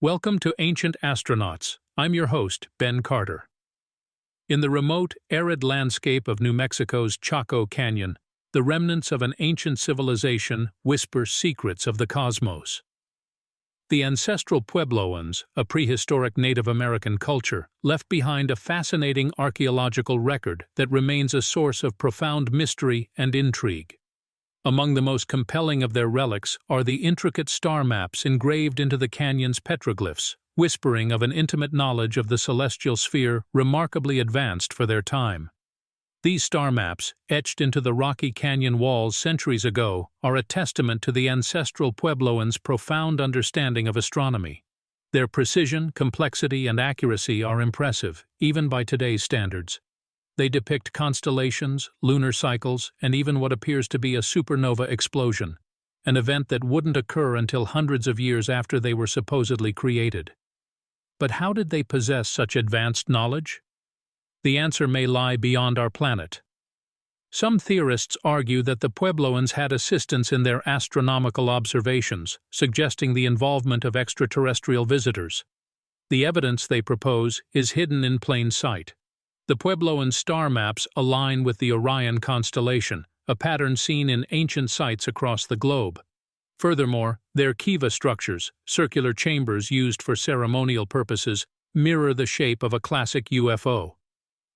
Welcome to Ancient Astronauts. I'm your host, Ben Carter. In the remote, arid landscape of New Mexico's Chaco Canyon, the remnants of an ancient civilization whisper secrets of the cosmos. The Ancestral Puebloans, a prehistoric Native American culture, left behind a fascinating archaeological record that remains a source of profound mystery and intrigue. Among the most compelling of their relics are the intricate star maps engraved into the canyon's petroglyphs, whispering of an intimate knowledge of the celestial sphere remarkably advanced for their time. These star maps, etched into the rocky canyon walls centuries ago, are a testament to the Ancestral Puebloans' profound understanding of astronomy. Their precision, complexity, and accuracy are impressive, even by today's standards. They depict constellations, lunar cycles, and even what appears to be a supernova explosion, an event that wouldn't occur until hundreds of years after they were supposedly created. But how did they possess such advanced knowledge? The answer may lie beyond our planet. Some theorists argue that the Puebloans had assistance in their astronomical observations, suggesting the involvement of extraterrestrial visitors. The evidence they propose is hidden in plain sight. The Puebloan star maps align with the Orion constellation, a pattern seen in ancient sites across the globe. Furthermore, their kiva structures, circular chambers used for ceremonial purposes, mirror the shape of a classic UFO.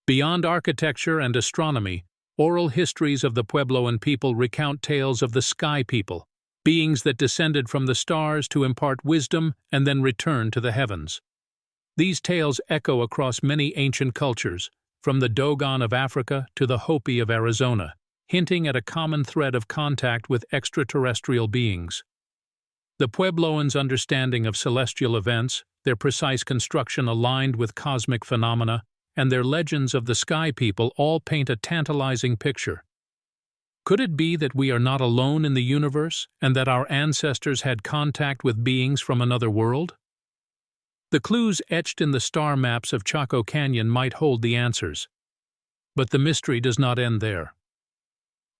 Beyond architecture and astronomy, oral histories of the Puebloan people recount tales of the Sky People, beings that descended from the stars to impart wisdom and then returned to the heavens. These tales echo across many ancient cultures, from the Dogon of Africa to the Hopi of Arizona, hinting at a common thread of contact with extraterrestrial beings. The Puebloans' understanding of celestial events, their precise construction aligned with cosmic phenomena, and their legends of the Sky People all paint a tantalizing picture. Could it be that we are not alone in the universe, and that our ancestors had contact with beings from another world? The clues etched in the star maps of Chaco Canyon might hold the answers. But the mystery does not end there.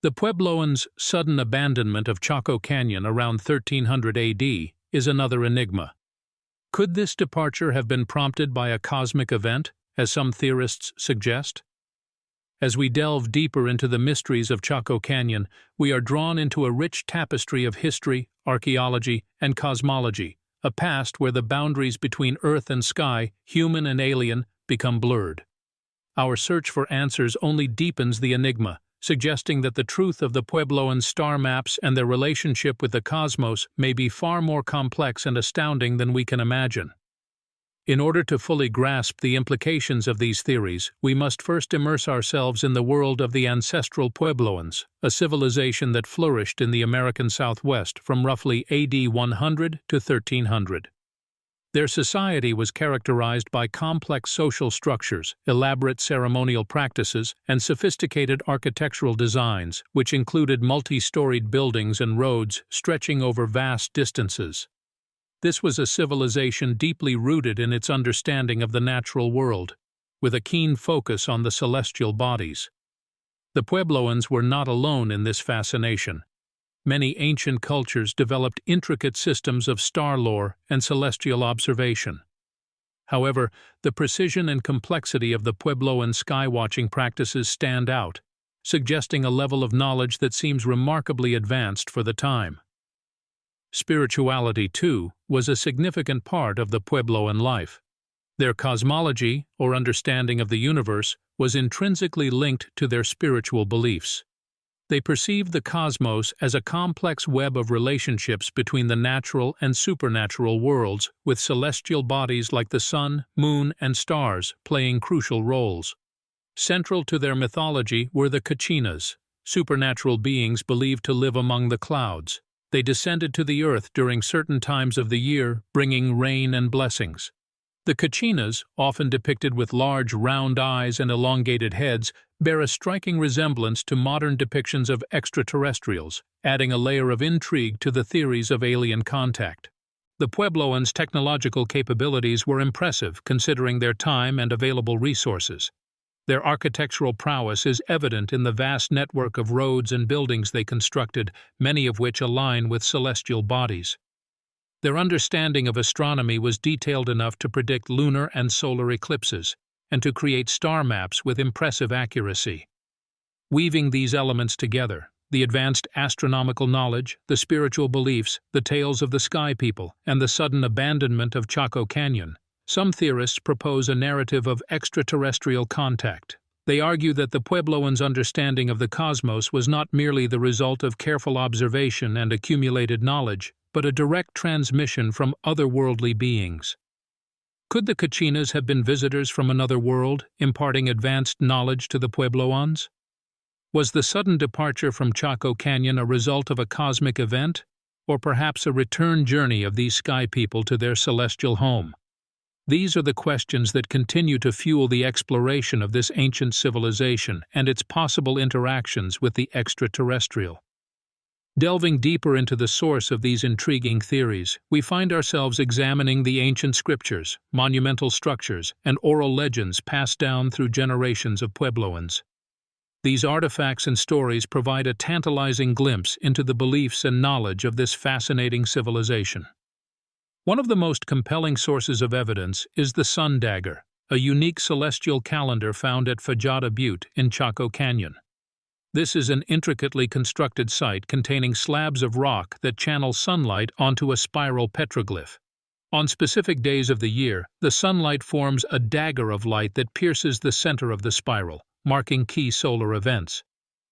The Puebloans' sudden abandonment of Chaco Canyon around 1300 AD is another enigma. Could this departure have been prompted by a cosmic event, as some theorists suggest? As we delve deeper into the mysteries of Chaco Canyon, we are drawn into a rich tapestry of history, archaeology, and cosmology, a past where the boundaries between earth and sky, human and alien, become blurred. Our search for answers only deepens the enigma, suggesting that the truth of the Puebloan star maps and their relationship with the cosmos may be far more complex and astounding than we can imagine. In order to fully grasp the implications of these theories, we must first immerse ourselves in the world of the Ancestral Puebloans, a civilization that flourished in the American Southwest from roughly AD 100 to 1300. Their society was characterized by complex social structures, elaborate ceremonial practices, and sophisticated architectural designs, which included multi-storied buildings and roads stretching over vast distances. This was a civilization deeply rooted in its understanding of the natural world, with a keen focus on the celestial bodies. The Puebloans were not alone in this fascination. Many ancient cultures developed intricate systems of star lore and celestial observation. However, the precision and complexity of the Puebloan sky-watching practices stand out, suggesting a level of knowledge that seems remarkably advanced for the time. Spirituality, too, was a significant part of the Puebloan life. Their cosmology, or understanding of the universe, was intrinsically linked to their spiritual beliefs. They perceived the cosmos as a complex web of relationships between the natural and supernatural worlds, with celestial bodies like the sun, moon, and stars playing crucial roles. Central to their mythology were the Kachinas, supernatural beings believed to live among the clouds. They descended to the earth during certain times of the year, bringing rain and blessings. The Kachinas, often depicted with large, round eyes and elongated heads, bear a striking resemblance to modern depictions of extraterrestrials, adding a layer of intrigue to the theories of alien contact. The Puebloans' technological capabilities were impressive considering their time and available resources. Their architectural prowess is evident in the vast network of roads and buildings they constructed, many of which align with celestial bodies. Their understanding of astronomy was detailed enough to predict lunar and solar eclipses, and to create star maps with impressive accuracy. Weaving these elements together, the advanced astronomical knowledge, the spiritual beliefs, the tales of the Sky People, and the sudden abandonment of Chaco Canyon, some theorists propose a narrative of extraterrestrial contact. They argue that the Puebloans' understanding of the cosmos was not merely the result of careful observation and accumulated knowledge, but a direct transmission from otherworldly beings. Could the Kachinas have been visitors from another world, imparting advanced knowledge to the Puebloans? Was the sudden departure from Chaco Canyon a result of a cosmic event, or perhaps a return journey of these Sky People to their celestial home? These are the questions that continue to fuel the exploration of this ancient civilization and its possible interactions with the extraterrestrial. Delving deeper into the source of these intriguing theories, we find ourselves examining the ancient scriptures, monumental structures, and oral legends passed down through generations of Puebloans. These artifacts and stories provide a tantalizing glimpse into the beliefs and knowledge of this fascinating civilization. One of the most compelling sources of evidence is the Sun Dagger, a unique celestial calendar found at Fajada Butte in Chaco Canyon. This is an intricately constructed site containing slabs of rock that channel sunlight onto a spiral petroglyph. On specific days of the year, the sunlight forms a dagger of light that pierces the center of the spiral, marking key solar events.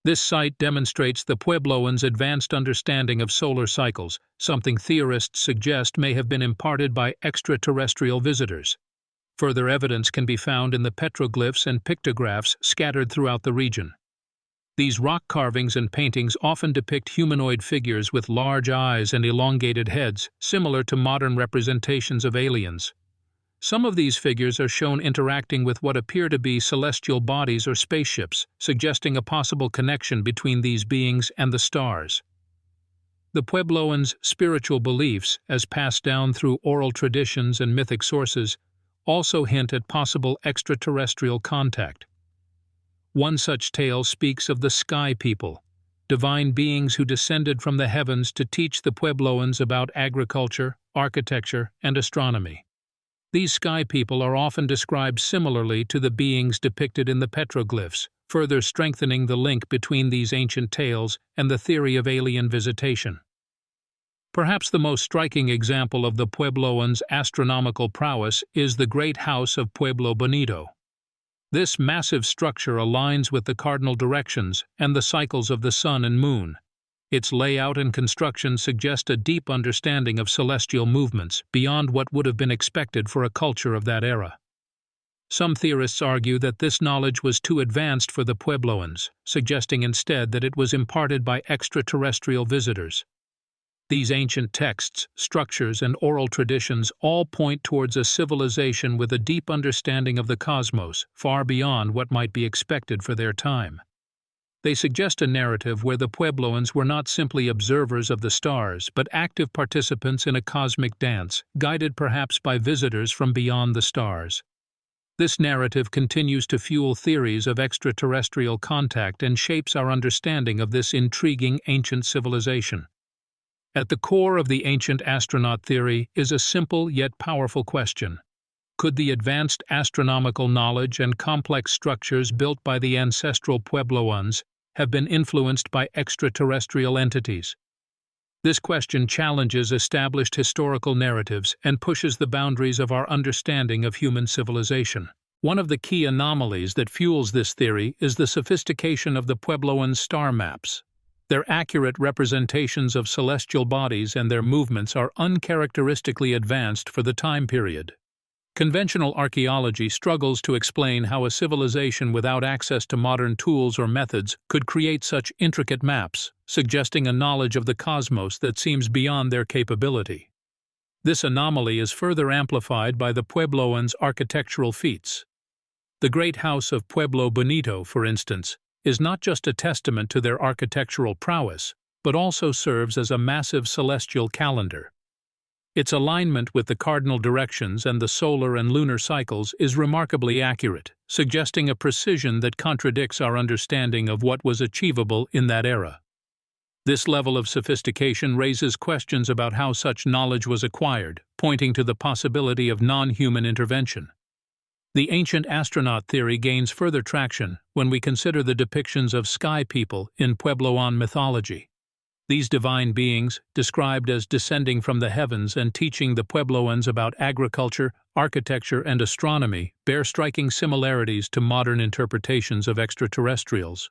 This site demonstrates the Puebloans' advanced understanding of solar cycles, something theorists suggest may have been imparted by extraterrestrial visitors. Further evidence can be found in the petroglyphs and pictographs scattered throughout the region. These rock carvings and paintings often depict humanoid figures with large eyes and elongated heads, similar to modern representations of aliens. Some of these figures are shown interacting with what appear to be celestial bodies or spaceships, suggesting a possible connection between these beings and the stars. The Puebloans' spiritual beliefs, as passed down through oral traditions and mythic sources, also hint at possible extraterrestrial contact. One such tale speaks of the Sky People, divine beings who descended from the heavens to teach the Puebloans about agriculture, architecture, and astronomy. These Sky People are often described similarly to the beings depicted in the petroglyphs, further strengthening the link between these ancient tales and the theory of alien visitation. Perhaps the most striking example of the Puebloans' astronomical prowess is the Great House of Pueblo Bonito. This massive structure aligns with the cardinal directions and the cycles of the sun and moon. Its layout and construction suggest a deep understanding of celestial movements beyond what would have been expected for a culture of that era. Some theorists argue that this knowledge was too advanced for the Puebloans, suggesting instead that it was imparted by extraterrestrial visitors. These ancient texts, structures, and oral traditions all point towards a civilization with a deep understanding of the cosmos, far beyond what might be expected for their time. They suggest a narrative where the Puebloans were not simply observers of the stars, but active participants in a cosmic dance, guided perhaps by visitors from beyond the stars. This narrative continues to fuel theories of extraterrestrial contact and shapes our understanding of this intriguing ancient civilization. At the core of the ancient astronaut theory is a simple yet powerful question. Could the advanced astronomical knowledge and complex structures built by the ancestral Puebloans have been influenced by extraterrestrial entities? This question challenges established historical narratives and pushes the boundaries of our understanding of human civilization. One of the key anomalies that fuels this theory is the sophistication of the Puebloan star maps. Their accurate representations of celestial bodies and their movements are uncharacteristically advanced for the time period. Conventional archaeology struggles to explain how a civilization without access to modern tools or methods could create such intricate maps, suggesting a knowledge of the cosmos that seems beyond their capability. This anomaly is further amplified by the Puebloans' architectural feats. The Great House of Pueblo Bonito, for instance, is not just a testament to their architectural prowess, but also serves as a massive celestial calendar. Its alignment with the cardinal directions and the solar and lunar cycles is remarkably accurate, suggesting a precision that contradicts our understanding of what was achievable in that era. This level of sophistication raises questions about how such knowledge was acquired, pointing to the possibility of non-human intervention. The ancient astronaut theory gains further traction when we consider the depictions of sky people in Puebloan mythology. These divine beings, described as descending from the heavens and teaching the Puebloans about agriculture, architecture, and astronomy, bear striking similarities to modern interpretations of extraterrestrials.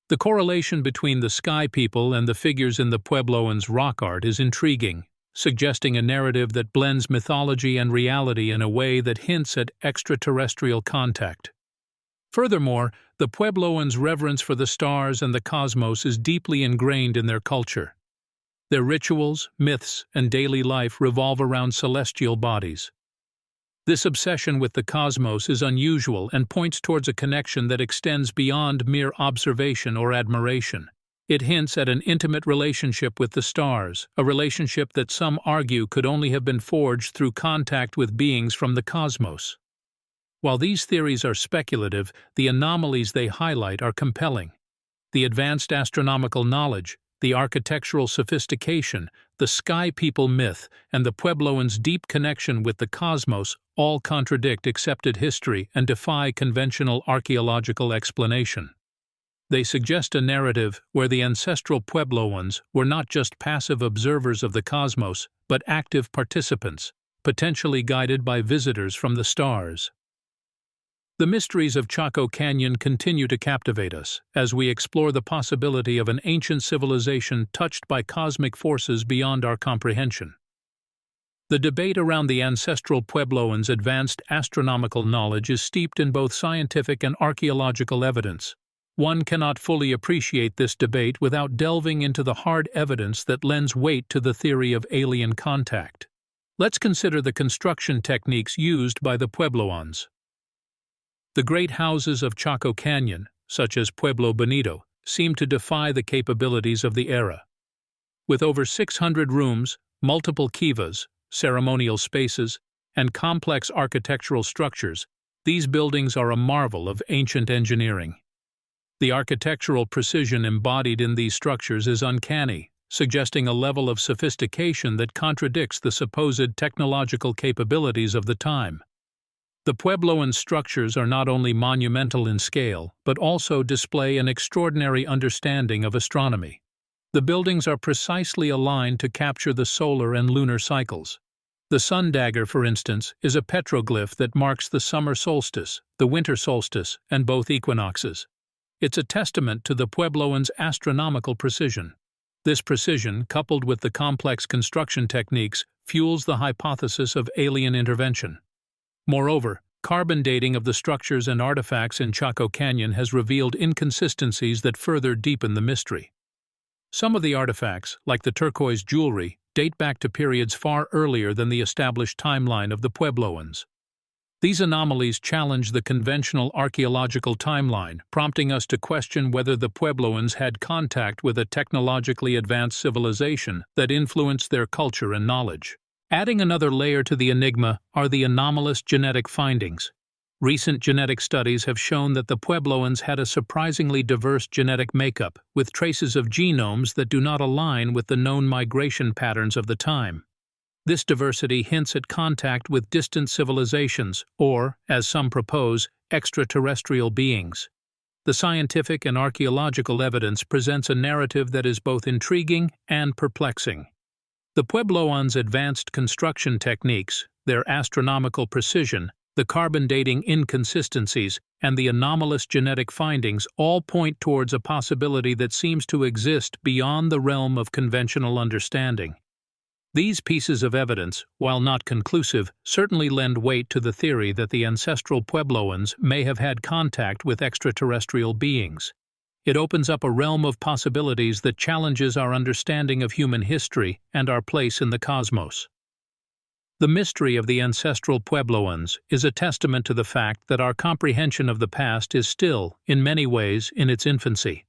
The correlation between the sky people and the figures in the Puebloans' rock art is intriguing, suggesting a narrative that blends mythology and reality in a way that hints at extraterrestrial contact. Furthermore, the Puebloans' reverence for the stars and the cosmos is deeply ingrained in their culture. Their rituals, myths, and daily life revolve around celestial bodies. This obsession with the cosmos is unusual and points towards a connection that extends beyond mere observation or admiration. It hints at an intimate relationship with the stars, a relationship that some argue could only have been forged through contact with beings from the cosmos. While these theories are speculative, the anomalies they highlight are compelling. The advanced astronomical knowledge, the architectural sophistication, the sky people myth, and the Puebloans' deep connection with the cosmos all contradict accepted history and defy conventional archaeological explanation. They suggest a narrative where the ancestral Puebloans were not just passive observers of the cosmos, but active participants, potentially guided by visitors from the stars. The mysteries of Chaco Canyon continue to captivate us as we explore the possibility of an ancient civilization touched by cosmic forces beyond our comprehension. The debate around the ancestral Puebloans' advanced astronomical knowledge is steeped in both scientific and archaeological evidence. One cannot fully appreciate this debate without delving into the hard evidence that lends weight to the theory of alien contact. Let's consider the construction techniques used by the Puebloans. The great houses of Chaco Canyon, such as Pueblo Bonito, seem to defy the capabilities of the era. With over 600 rooms, multiple kivas, ceremonial spaces, and complex architectural structures, these buildings are a marvel of ancient engineering. The architectural precision embodied in these structures is uncanny, suggesting a level of sophistication that contradicts the supposed technological capabilities of the time. The Puebloan structures are not only monumental in scale, but also display an extraordinary understanding of astronomy. The buildings are precisely aligned to capture the solar and lunar cycles. The sun dagger, for instance, is a petroglyph that marks the summer solstice, the winter solstice, and both equinoxes. It's a testament to the Puebloans' astronomical precision. This precision, coupled with the complex construction techniques, fuels the hypothesis of alien intervention. Moreover, carbon dating of the structures and artifacts in Chaco Canyon has revealed inconsistencies that further deepen the mystery. Some of the artifacts, like the turquoise jewelry, date back to periods far earlier than the established timeline of the Puebloans. These anomalies challenge the conventional archaeological timeline, prompting us to question whether the Puebloans had contact with a technologically advanced civilization that influenced their culture and knowledge. Adding another layer to the enigma are the anomalous genetic findings. Recent genetic studies have shown that the Puebloans had a surprisingly diverse genetic makeup, with traces of genomes that do not align with the known migration patterns of the time. This diversity hints at contact with distant civilizations, or, as some propose, extraterrestrial beings. The scientific and archaeological evidence presents a narrative that is both intriguing and perplexing. The Puebloans' advanced construction techniques, their astronomical precision, the carbon dating inconsistencies, and the anomalous genetic findings all point towards a possibility that seems to exist beyond the realm of conventional understanding. These pieces of evidence, while not conclusive, certainly lend weight to the theory that the ancestral Puebloans may have had contact with extraterrestrial beings. It opens up a realm of possibilities that challenges our understanding of human history and our place in the cosmos. The mystery of the ancestral Puebloans is a testament to the fact that our comprehension of the past is still, in many ways, in its infancy.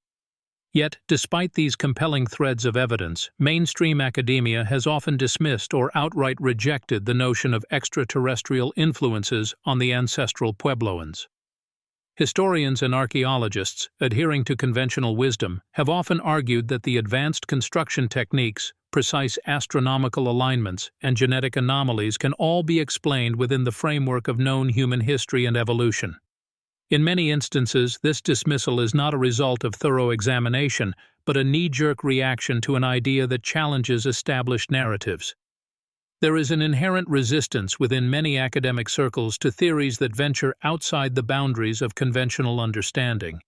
Yet, despite these compelling threads of evidence, mainstream academia has often dismissed or outright rejected the notion of extraterrestrial influences on the ancestral Puebloans. Historians and archaeologists, adhering to conventional wisdom, have often argued that the advanced construction techniques, precise astronomical alignments, and genetic anomalies can all be explained within the framework of known human history and evolution. In many instances, this dismissal is not a result of thorough examination, but a knee-jerk reaction to an idea that challenges established narratives. There is an inherent resistance within many academic circles to theories that venture outside the boundaries of conventional understanding.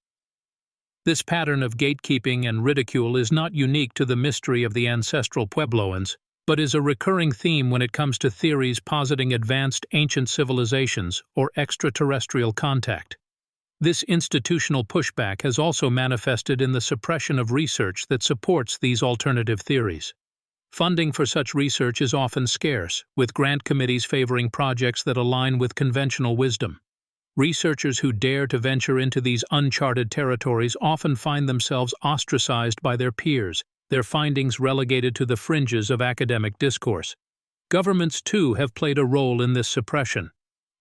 This pattern of gatekeeping and ridicule is not unique to the mystery of the ancestral Puebloans, but is a recurring theme when it comes to theories positing advanced ancient civilizations or extraterrestrial contact. This institutional pushback has also manifested in the suppression of research that supports these alternative theories. Funding for such research is often scarce, with grant committees favoring projects that align with conventional wisdom. Researchers who dare to venture into these uncharted territories often find themselves ostracized by their peers, their findings relegated to the fringes of academic discourse. Governments, too, have played a role in this suppression.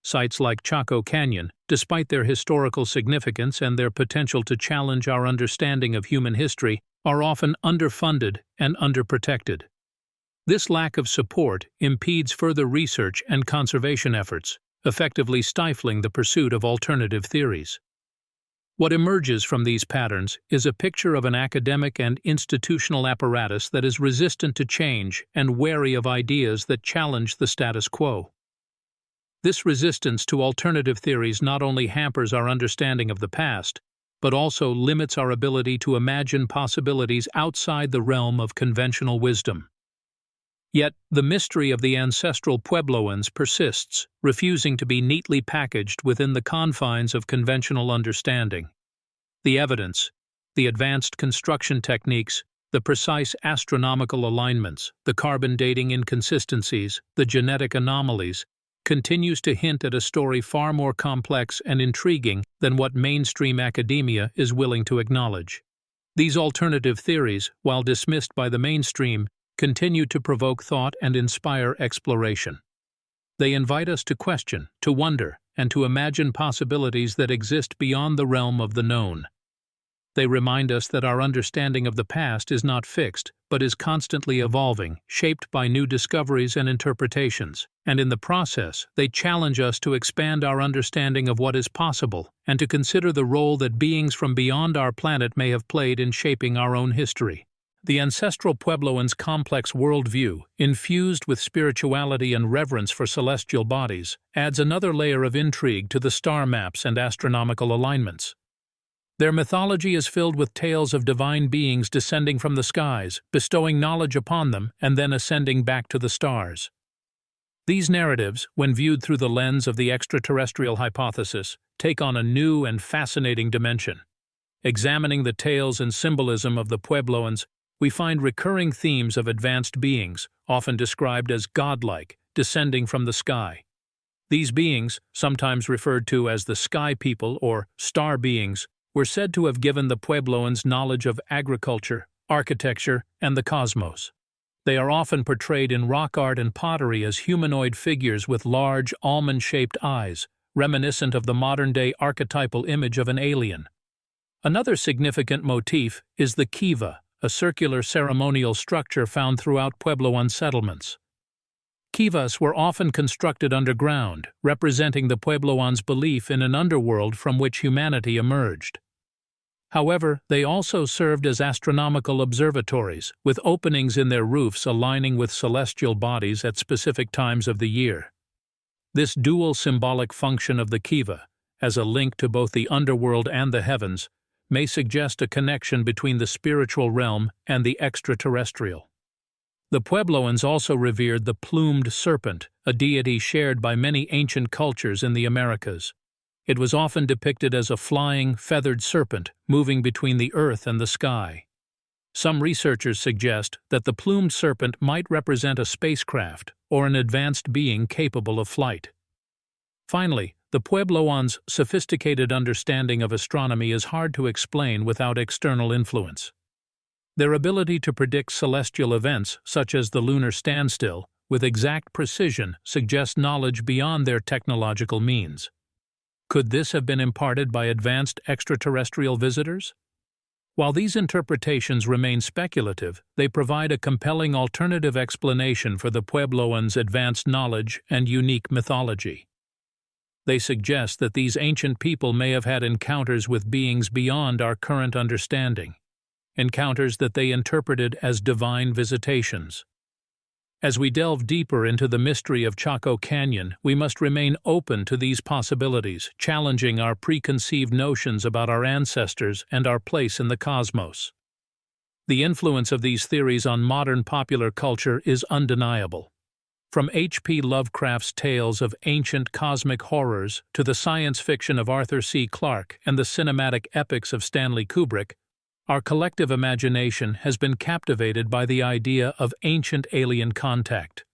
Sites like Chaco Canyon, despite their historical significance and their potential to challenge our understanding of human history, are often underfunded and underprotected. This lack of support impedes further research and conservation efforts, effectively stifling the pursuit of alternative theories. What emerges from these patterns is a picture of an academic and institutional apparatus that is resistant to change and wary of ideas that challenge the status quo. This resistance to alternative theories not only hampers our understanding of the past, but also limits our ability to imagine possibilities outside the realm of conventional wisdom. Yet, the mystery of the ancestral Puebloans persists, refusing to be neatly packaged within the confines of conventional understanding. The evidence, the advanced construction techniques, the precise astronomical alignments, the carbon dating inconsistencies, the genetic anomalies, continues to hint at a story far more complex and intriguing than what mainstream academia is willing to acknowledge. These alternative theories, while dismissed by the mainstream, continue to provoke thought and inspire exploration. They invite us to question, to wonder, and to imagine possibilities that exist beyond the realm of the known. They remind us that our understanding of the past is not fixed, but is constantly evolving, shaped by new discoveries and interpretations, and in the process, they challenge us to expand our understanding of what is possible and to consider the role that beings from beyond our planet may have played in shaping our own history. The ancestral Puebloans' complex worldview, infused with spirituality and reverence for celestial bodies, adds another layer of intrigue to the star maps and astronomical alignments. Their mythology is filled with tales of divine beings descending from the skies, bestowing knowledge upon them, and then ascending back to the stars. These narratives, when viewed through the lens of the extraterrestrial hypothesis, take on a new and fascinating dimension. Examining the tales and symbolism of the Puebloans, we find recurring themes of advanced beings, often described as godlike, descending from the sky. These beings, sometimes referred to as the sky people or star beings, were said to have given the Puebloans knowledge of agriculture, architecture, and the cosmos. They are often portrayed in rock art and pottery as humanoid figures with large, almond-shaped eyes, reminiscent of the modern-day archetypal image of an alien. Another significant motif is the kiva, a circular ceremonial structure found throughout Puebloan settlements. Kivas were often constructed underground, representing the Puebloans' belief in an underworld from which humanity emerged. However, they also served as astronomical observatories, with openings in their roofs aligning with celestial bodies at specific times of the year. This dual symbolic function of the kiva, as a link to both the underworld and the heavens, may suggest a connection between the spiritual realm and the extraterrestrial. The Puebloans also revered the plumed serpent, a deity shared by many ancient cultures in the Americas. It was often depicted as a flying, feathered serpent moving between the earth and the sky. Some researchers suggest that the plumed serpent might represent a spacecraft or an advanced being capable of flight. Finally, the Puebloans' sophisticated understanding of astronomy is hard to explain without external influence. Their ability to predict celestial events, such as the lunar standstill, with exact precision suggests knowledge beyond their technological means. Could this have been imparted by advanced extraterrestrial visitors? While these interpretations remain speculative, they provide a compelling alternative explanation for the Puebloans' advanced knowledge and unique mythology. They suggest that these ancient people may have had encounters with beings beyond our current understanding, encounters that they interpreted as divine visitations. As we delve deeper into the mystery of Chaco Canyon, we must remain open to these possibilities, challenging our preconceived notions about our ancestors and our place in the cosmos. The influence of these theories on modern popular culture is undeniable. From H.P. Lovecraft's tales of ancient cosmic horrors to the science fiction of Arthur C. Clarke and the cinematic epics of Stanley Kubrick, our collective imagination has been captivated by the idea of ancient alien contact.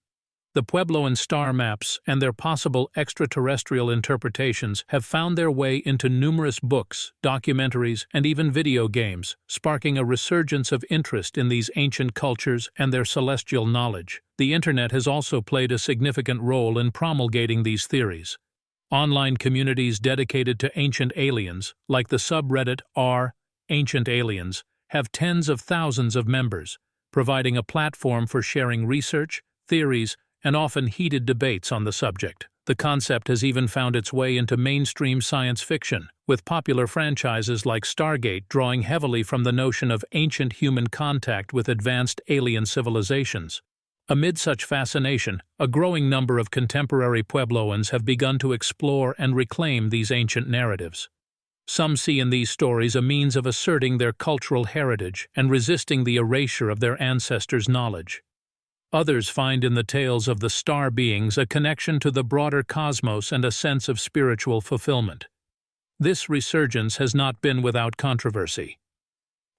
The Puebloan star maps and their possible extraterrestrial interpretations have found their way into numerous books, documentaries, and even video games, sparking a resurgence of interest in these ancient cultures and their celestial knowledge. The Internet has also played a significant role in promulgating these theories. Online communities dedicated to ancient aliens, like the subreddit r/Ancient Aliens, have tens of thousands of members, providing a platform for sharing research, theories, and often heated debates on the subject. The concept has even found its way into mainstream science fiction, with popular franchises like Stargate drawing heavily from the notion of ancient human contact with advanced alien civilizations. Amid such fascination, a growing number of contemporary Puebloans have begun to explore and reclaim these ancient narratives. Some see in these stories a means of asserting their cultural heritage and resisting the erasure of their ancestors' knowledge. Others find in the tales of the star beings a connection to the broader cosmos and a sense of spiritual fulfillment. This resurgence has not been without controversy.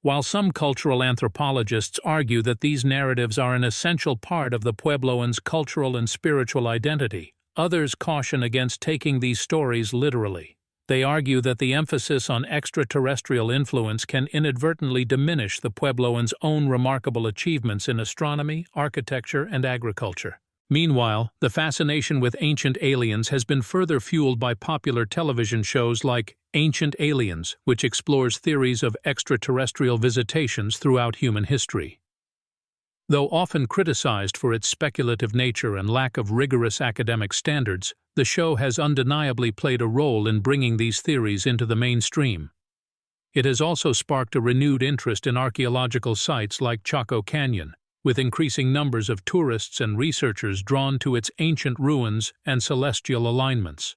While some cultural anthropologists argue that these narratives are an essential part of the Puebloans' cultural and spiritual identity, others caution against taking these stories literally. They argue that the emphasis on extraterrestrial influence can inadvertently diminish the Puebloans' own remarkable achievements in astronomy, architecture, and agriculture. Meanwhile, the fascination with ancient aliens has been further fueled by popular television shows like Ancient Aliens, which explores theories of extraterrestrial visitations throughout human history. Though often criticized for its speculative nature and lack of rigorous academic standards, the show has undeniably played a role in bringing these theories into the mainstream. It has also sparked a renewed interest in archaeological sites like Chaco Canyon, with increasing numbers of tourists and researchers drawn to its ancient ruins and celestial alignments.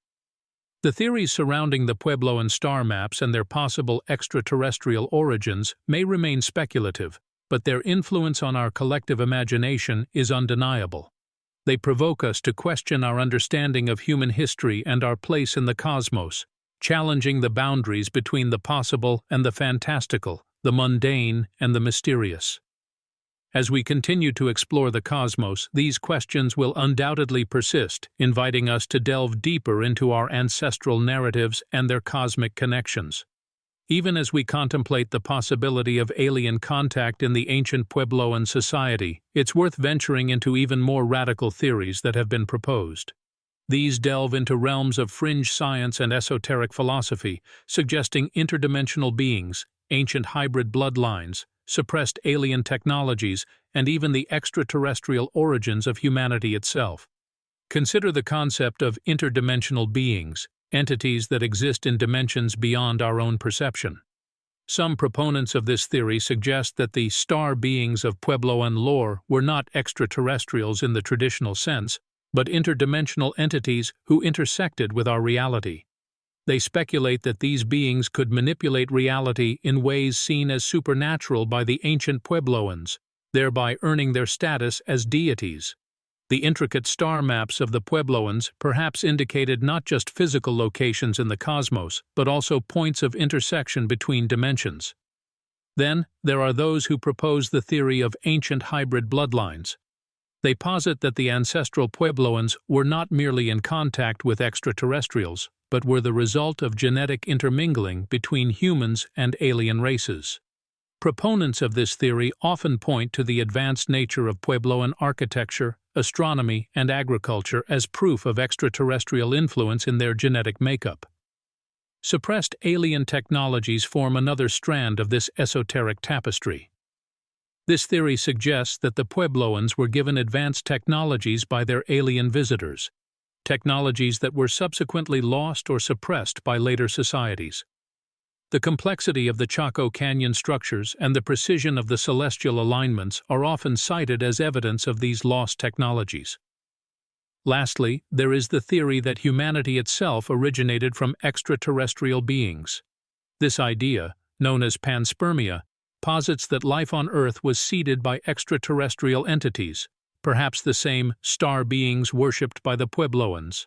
The theories surrounding the Puebloan star maps and their possible extraterrestrial origins may remain speculative, but their influence on our collective imagination is undeniable. They provoke us to question our understanding of human history and our place in the cosmos, challenging the boundaries between the possible and the fantastical, the mundane and the mysterious. As we continue to explore the cosmos, these questions will undoubtedly persist, inviting us to delve deeper into our ancestral narratives and their cosmic connections. Even as we contemplate the possibility of alien contact in the ancient Puebloan society, it's worth venturing into even more radical theories that have been proposed. These delve into realms of fringe science and esoteric philosophy, suggesting interdimensional beings, ancient hybrid bloodlines, suppressed alien technologies, and even the extraterrestrial origins of humanity itself. Consider the concept of interdimensional beings, entities that exist in dimensions beyond our own perception. Some proponents of this theory suggest that the star beings of Puebloan lore were not extraterrestrials in the traditional sense, but interdimensional entities who intersected with our reality. They speculate that these beings could manipulate reality in ways seen as supernatural by the ancient Puebloans, thereby earning their status as deities. The intricate star maps of the Puebloans perhaps indicated not just physical locations in the cosmos, but also points of intersection between dimensions. Then, there are those who propose the theory of ancient hybrid bloodlines. They posit that the ancestral Puebloans were not merely in contact with extraterrestrials, but were the result of genetic intermingling between humans and alien races. Proponents of this theory often point to the advanced nature of Puebloan architecture, astronomy, and agriculture as proof of extraterrestrial influence in their genetic makeup. Suppressed alien technologies form another strand of this esoteric tapestry. This theory suggests that the Puebloans were given advanced technologies by their alien visitors, technologies that were subsequently lost or suppressed by later societies. The complexity of the Chaco Canyon structures and the precision of the celestial alignments are often cited as evidence of these lost technologies. Lastly, there is the theory that humanity itself originated from extraterrestrial beings. This idea, known as panspermia, posits that life on Earth was seeded by extraterrestrial entities, perhaps the same star beings worshipped by the Puebloans.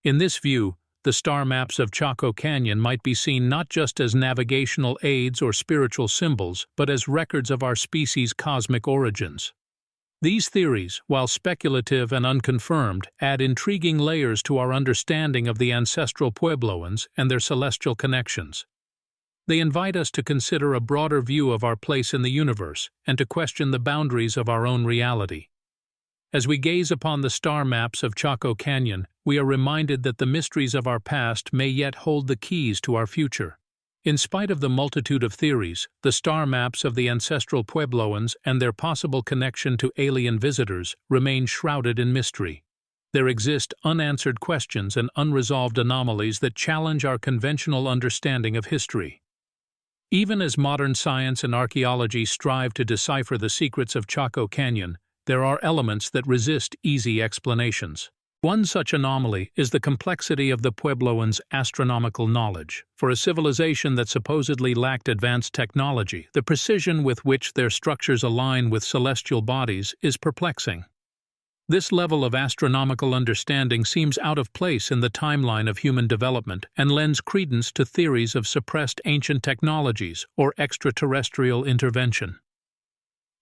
In this view, the star maps of Chaco Canyon might be seen not just as navigational aids or spiritual symbols, but as records of our species' cosmic origins. These theories, while speculative and unconfirmed, add intriguing layers to our understanding of the ancestral Puebloans and their celestial connections. They invite us to consider a broader view of our place in the universe and to question the boundaries of our own reality. As we gaze upon the star maps of Chaco Canyon, we are reminded that the mysteries of our past may yet hold the keys to our future. In spite of the multitude of theories, the star maps of the ancestral Puebloans and their possible connection to alien visitors remain shrouded in mystery. There exist unanswered questions and unresolved anomalies that challenge our conventional understanding of history. Even as modern science and archaeology strive to decipher the secrets of Chaco Canyon, there are elements that resist easy explanations. One such anomaly is the complexity of the Puebloans' astronomical knowledge. For a civilization that supposedly lacked advanced technology, the precision with which their structures align with celestial bodies is perplexing. This level of astronomical understanding seems out of place in the timeline of human development and lends credence to theories of suppressed ancient technologies or extraterrestrial intervention.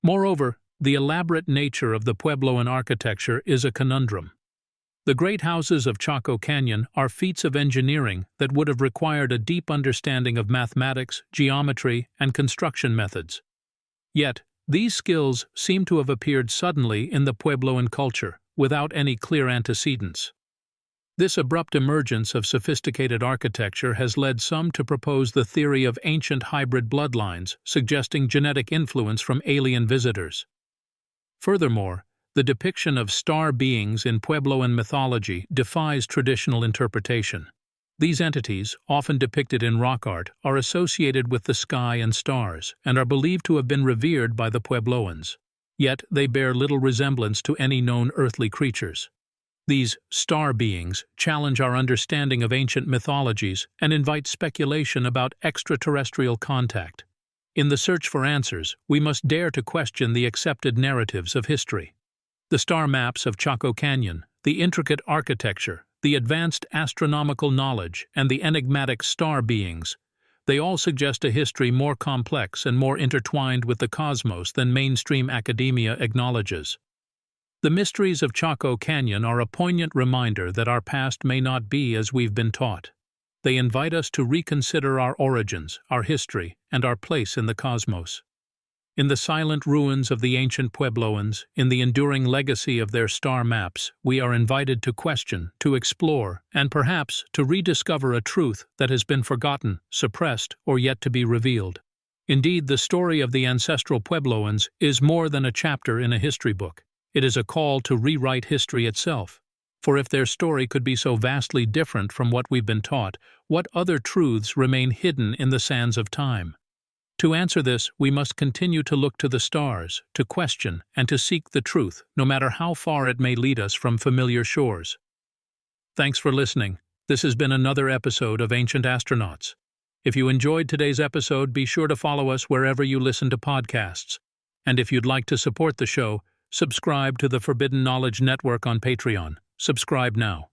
Moreover, the elaborate nature of the Puebloan architecture is a conundrum. The great houses of Chaco Canyon are feats of engineering that would have required a deep understanding of mathematics, geometry, and construction methods. Yet, these skills seem to have appeared suddenly in the Puebloan culture, without any clear antecedents. This abrupt emergence of sophisticated architecture has led some to propose the theory of ancient hybrid bloodlines, suggesting genetic influence from alien visitors. Furthermore, the depiction of star beings in Puebloan mythology defies traditional interpretation. These entities, often depicted in rock art, are associated with the sky and stars, and are believed to have been revered by the Puebloans. Yet they bear little resemblance to any known earthly creatures. These star beings challenge our understanding of ancient mythologies and invite speculation about extraterrestrial contact. In the search for answers, we must dare to question the accepted narratives of history. The star maps of Chaco Canyon, the intricate architecture, the advanced astronomical knowledge, and the enigmatic star beings, they all suggest a history more complex and more intertwined with the cosmos than mainstream academia acknowledges. The mysteries of Chaco Canyon are a poignant reminder that our past may not be as we've been taught. They invite us to reconsider our origins, our history, and our place in the cosmos. In the silent ruins of the ancient Puebloans, in the enduring legacy of their star maps, we are invited to question, to explore, and perhaps to rediscover a truth that has been forgotten, suppressed, or yet to be revealed. Indeed, the story of the ancestral Puebloans is more than a chapter in a history book. It is a call to rewrite history itself. For if their story could be so vastly different from what we've been taught, what other truths remain hidden in the sands of time? To answer this, we must continue to look to the stars, to question, and to seek the truth, no matter how far it may lead us from familiar shores. Thanks for listening. This has been another episode of Ancient Astronauts. If you enjoyed today's episode, be sure to follow us wherever you listen to podcasts. And if you'd like to support the show, subscribe to the Forbidden Knowledge Network on Patreon. Subscribe now.